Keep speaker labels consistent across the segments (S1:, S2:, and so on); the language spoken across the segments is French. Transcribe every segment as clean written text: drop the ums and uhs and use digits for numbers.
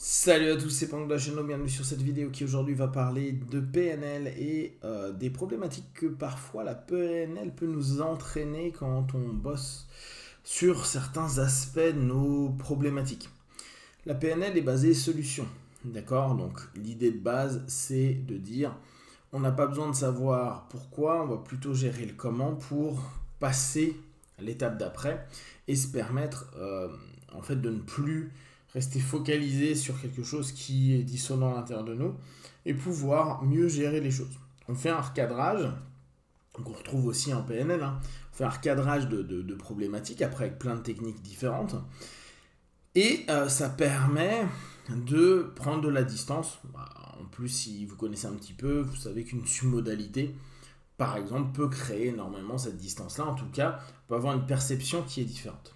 S1: Salut à tous, c'est Pang de la chaîne, bienvenue sur cette vidéo qui aujourd'hui va parler de PNL et des problématiques que parfois la PNL peut nous entraîner quand on bosse sur certains aspects de nos problématiques. La PNL est basée solution, d'accord? Donc l'idée de base c'est de dire on n'a pas besoin de savoir pourquoi, on va plutôt gérer le comment pour passer à l'étape d'après et se permettre en fait de ne plus rester focalisé sur quelque chose qui est dissonant à l'intérieur de nous et pouvoir mieux gérer les choses. On fait un recadrage, qu'on retrouve aussi en PNL, hein. On fait un recadrage de problématiques, après avec plein de techniques différentes, et ça permet de prendre de la distance. En plus, si vous connaissez un petit peu, vous savez qu'une submodalité, par exemple, peut créer énormément cette distance-là. En tout cas, on peut avoir une perception qui est différente.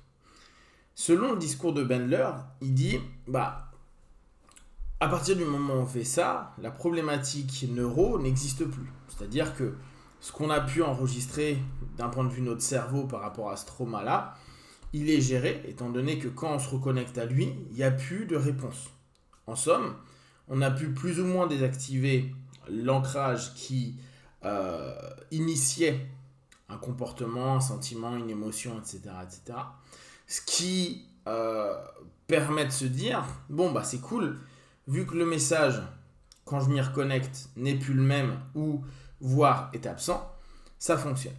S1: Selon le discours de Bandler, il dit à partir du moment où on fait ça, la problématique neuro n'existe plus. C'est-à-dire que ce qu'on a pu enregistrer d'un point de vue de notre cerveau par rapport à ce trauma-là, il est géré, étant donné que quand on se reconnecte à lui, il n'y a plus de réponse. En somme, on a pu plus ou moins désactiver l'ancrage qui initiait un comportement, un sentiment, une émotion, etc. etc. Ce qui permet de se dire, c'est cool, vu que le message, quand je m'y reconnecte, n'est plus le même ou voire est absent, ça fonctionne.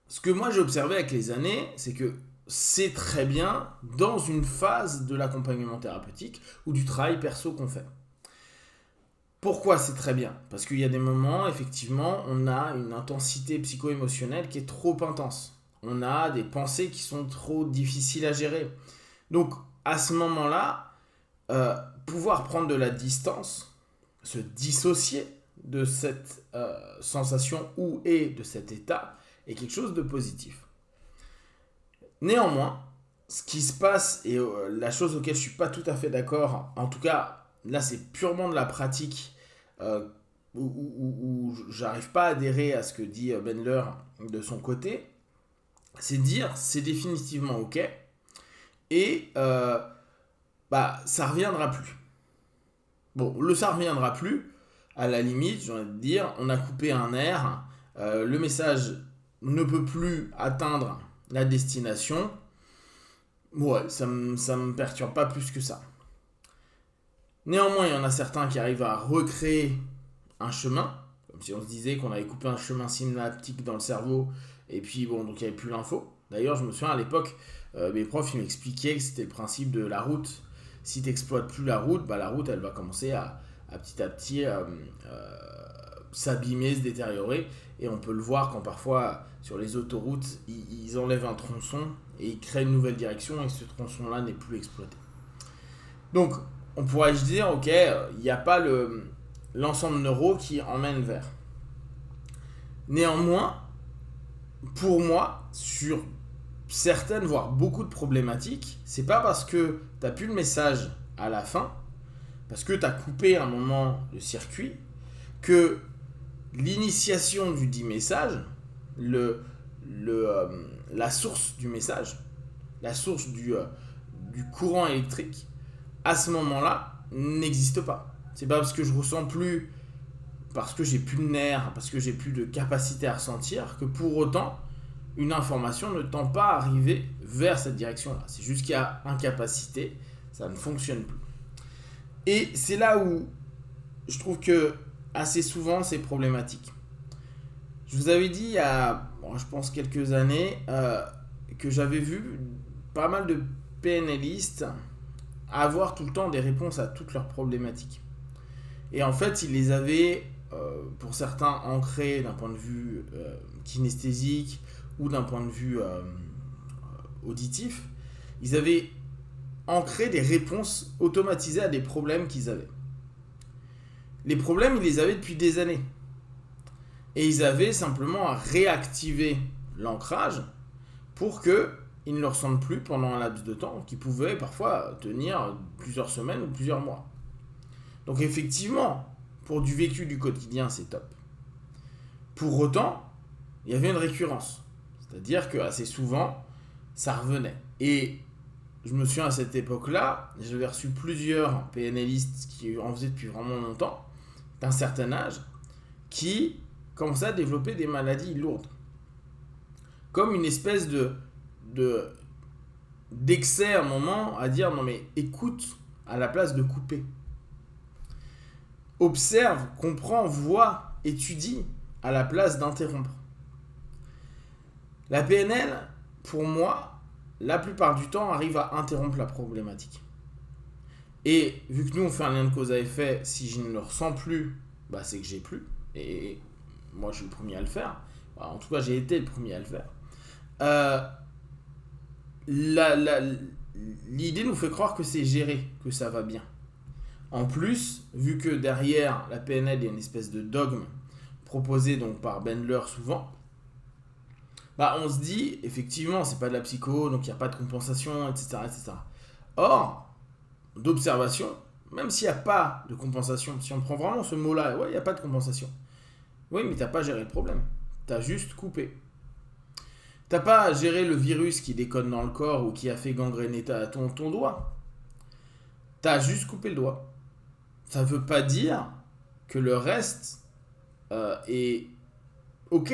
S1: Ce que moi j'ai observé avec les années, c'est que c'est très bien dans une phase de l'accompagnement thérapeutique ou du travail perso qu'on fait. Pourquoi c'est très bien? Parce qu'il y a des moments, effectivement, on a une intensité psycho-émotionnelle qui est trop intense. On a des pensées qui sont trop difficiles à gérer. Donc, à ce moment-là, pouvoir prendre de la distance, se dissocier de cette sensation ou et de cet état est quelque chose de positif. Néanmoins, ce qui se passe et la chose auquel je ne suis pas tout à fait d'accord, en tout cas, là c'est purement de la pratique où j'arrive pas à adhérer à ce que dit Bandler de son côté, c'est dire c'est définitivement ok et ça reviendra plus. Bon, ça reviendra plus, à la limite, j'ai envie de dire, on a coupé un nerf, le message ne peut plus atteindre la destination. Ouais, ça me perturbe pas plus que ça. Néanmoins, il y en a certains qui arrivent à recréer un chemin, comme si on se disait qu'on avait coupé un chemin synaptique dans le cerveau, et puis donc il n'y avait plus l'info. D'ailleurs, je me souviens à l'époque, mes profs ils m'expliquaient que c'était le principe de la route. Si tu n'exploites plus la route, la route elle va commencer à petit s'abîmer, se détériorer. Et on peut le voir quand parfois sur les autoroutes, ils enlèvent un tronçon et ils créent une nouvelle direction et ce tronçon-là n'est plus exploité. Donc, on pourrait se dire, ok, il n'y a pas l'ensemble neuro qui emmène vers. Néanmoins, pour moi, sur certaines, voire beaucoup de problématiques, c'est pas parce que tu n'as plus le message à la fin, parce que tu as coupé un moment le circuit, que l'initiation du dit message, la source du message, la source du courant électrique, à ce moment-là, n'existe pas. C'est pas parce que je ressens plus, parce que j'ai plus de nerfs, parce que j'ai plus de capacité à ressentir, que pour autant, une information ne tend pas à arriver vers cette direction-là. C'est juste qu'il y a incapacité, ça ne fonctionne plus. Et c'est là où je trouve que assez souvent c'est problématique. Je vous avais dit il y a, je pense quelques années, que j'avais vu pas mal de PNListes avoir tout le temps des réponses à toutes leurs problématiques. Et en fait, ils les avaient, pour certains, ancrées d'un point de vue kinesthésique ou d'un point de vue auditif. Ils avaient ancré des réponses automatisées à des problèmes qu'ils avaient. Les problèmes, ils les avaient depuis des années. Et ils avaient simplement à réactiver l'ancrage pour qu'ils ne le ressentent plus pendant un laps de temps qui pouvait parfois tenir plusieurs semaines ou plusieurs mois. Donc effectivement, pour du vécu du quotidien, c'est top. Pour autant, il y avait une récurrence. C'est-à-dire que assez souvent, ça revenait. Et je me souviens à cette époque-là, j'avais reçu plusieurs PNListes qui en faisaient depuis vraiment longtemps, d'un certain âge, qui commençaient à développer des maladies lourdes. Comme une espèce d'excès à un moment à dire non mais écoute à la place de couper. Observe, comprends, vois, étudie à la place d'interrompre. La PNL, pour moi, la plupart du temps, arrive à interrompre la problématique. Et vu que nous, on fait un lien de cause à effet, si je ne le ressens plus, bah, c'est que j'ai plus. Et moi, je suis le premier à le faire. Bah, en tout cas, j'ai été le premier à le faire. L'idée nous fait croire que c'est géré, que ça va bien. En plus, vu que derrière la PNL, il y a une espèce de dogme proposé donc par Bandler souvent, bah on se dit, effectivement, c'est pas de la psycho, donc il n'y a pas de compensation, etc., etc. Or, d'observation, même s'il n'y a pas de compensation, si on prend vraiment ce mot-là, ouais, il n'y a pas de compensation. Oui, mais tu n'as pas géré le problème. Tu as juste coupé. Tu n'as pas géré le virus qui déconne dans le corps ou qui a fait gangréner ton doigt. Tu as juste coupé le doigt. Ça ne veut pas dire que le reste est OK.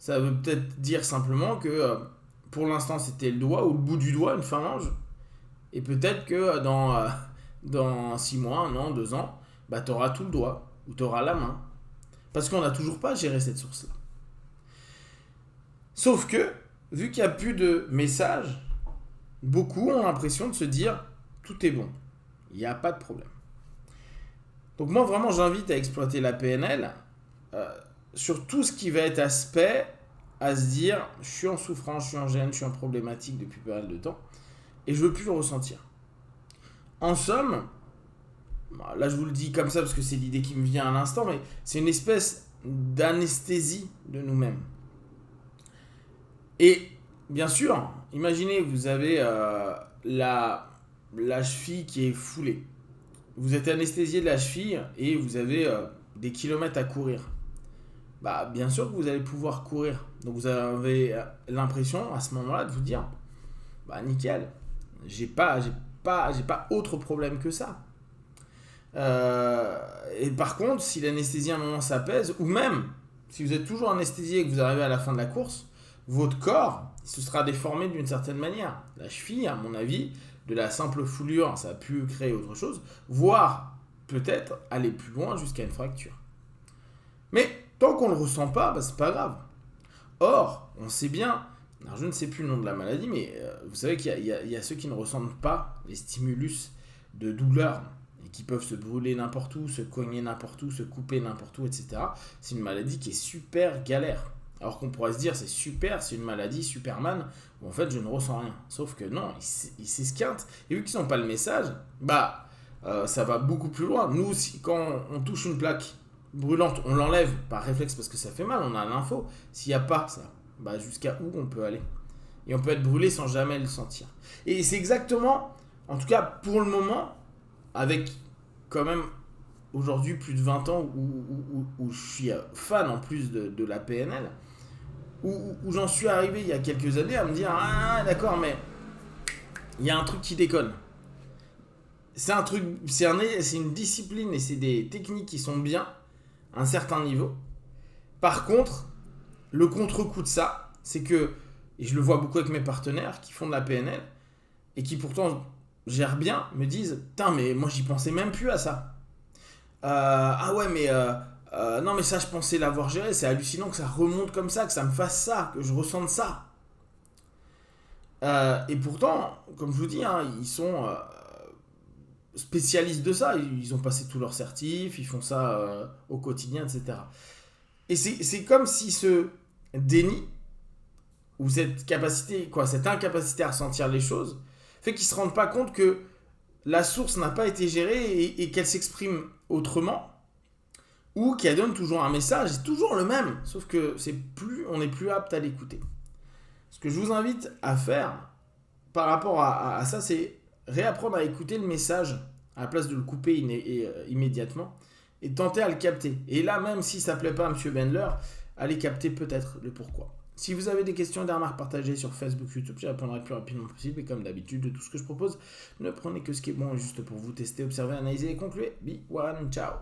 S1: Ça veut peut-être dire simplement que pour l'instant c'était le doigt ou le bout du doigt, une phalange. Et peut-être que dans 6 mois, 1 an, 2 ans, bah, tu auras tout le doigt ou tu auras la main. Parce qu'on n'a toujours pas géré cette source-là. Sauf que, vu qu'il n'y a plus de messages, beaucoup ont l'impression de se dire tout est bon, il n'y a pas de problème. Donc moi vraiment j'invite à exploiter la PNL sur tout ce qui va être aspect à se dire je suis en souffrance, je suis en gêne, je suis en problématique depuis pas mal de temps et je veux plus le ressentir. En somme, là je vous le dis comme ça parce que c'est l'idée qui me vient à l'instant, mais c'est une espèce d'anesthésie de nous-mêmes. Et bien sûr, imaginez vous avez la cheville qui est foulée. Vous êtes anesthésié de la cheville et vous avez des kilomètres à courir. Bah, bien sûr que vous allez pouvoir courir. Donc vous avez l'impression à ce moment-là de vous dire bah nickel, j'ai pas autre problème que ça. Et par contre, si l'anesthésie à un moment s'apaise, ou même si vous êtes toujours anesthésié et que vous arrivez à la fin de la course, votre corps se sera déformé d'une certaine manière. La cheville, à mon avis, de la simple foulure, ça a pu créer autre chose, voire peut-être aller plus loin jusqu'à une fracture. Mais tant qu'on ne le ressent pas, bah, c'est pas grave. Or, on sait bien, alors je ne sais plus le nom de la maladie, mais vous savez qu'il y a ceux qui ne ressentent pas les stimulus de douleur et qui peuvent se brûler n'importe où, se cogner n'importe où, se couper n'importe où, etc. C'est une maladie qui est super galère. Alors qu'on pourrait se dire c'est super, c'est une maladie Superman où en fait je ne ressens rien. Sauf que non, ils s'esquintent et vu qu'ils n'ont pas le message, bah ça va beaucoup plus loin. Nous, quand on touche une plaque brûlante, on l'enlève par réflexe parce que ça fait mal, on a l'info. S'il n'y a pas ça, bah jusqu'à où on peut aller. Et on peut être brûlé sans jamais le sentir. Et c'est exactement, en tout cas pour le moment, avec quand même aujourd'hui plus de 20 ans où je suis fan en plus de la PNL, où j'en suis arrivé il y a quelques années à me dire ah d'accord mais il y a un truc qui déconne. C'est une discipline et c'est des techniques qui sont bien à un certain niveau. Par contre, le contre-coup de ça, c'est que, et je le vois beaucoup avec mes partenaires qui font de la PNL et qui pourtant gèrent bien, me disent putain mais moi j'y pensais même plus à ça. Ah ouais mais non mais ça je pensais l'avoir géré, c'est hallucinant que ça remonte comme ça, que ça me fasse ça, que je ressente ça. Et pourtant, comme je vous dis, hein, ils sont spécialistes de ça, ils ont passé tous leurs certifs, ils font ça au quotidien, etc. Et c'est comme si ce déni, ou cette incapacité à ressentir les choses, fait qu'ils ne se rendent pas compte que la source n'a pas été gérée et qu'elle s'exprime autrement, ou qu'elle donne toujours un message, c'est toujours le même, sauf que on n'est plus apte à l'écouter. Ce que je vous invite à faire par rapport à ça, c'est réapprendre à écouter le message à la place de le couper immédiatement et tenter à le capter. Et là, même si ça ne plaît pas à M. Bandler, allez capter peut-être le pourquoi. Si vous avez des questions et des remarques partagées sur Facebook, YouTube, j'y répondrai le plus rapidement possible. Et comme d'habitude, de tout ce que je propose, ne prenez que ce qui est bon et juste pour vous tester, observer, analyser et conclure. Be one, ciao.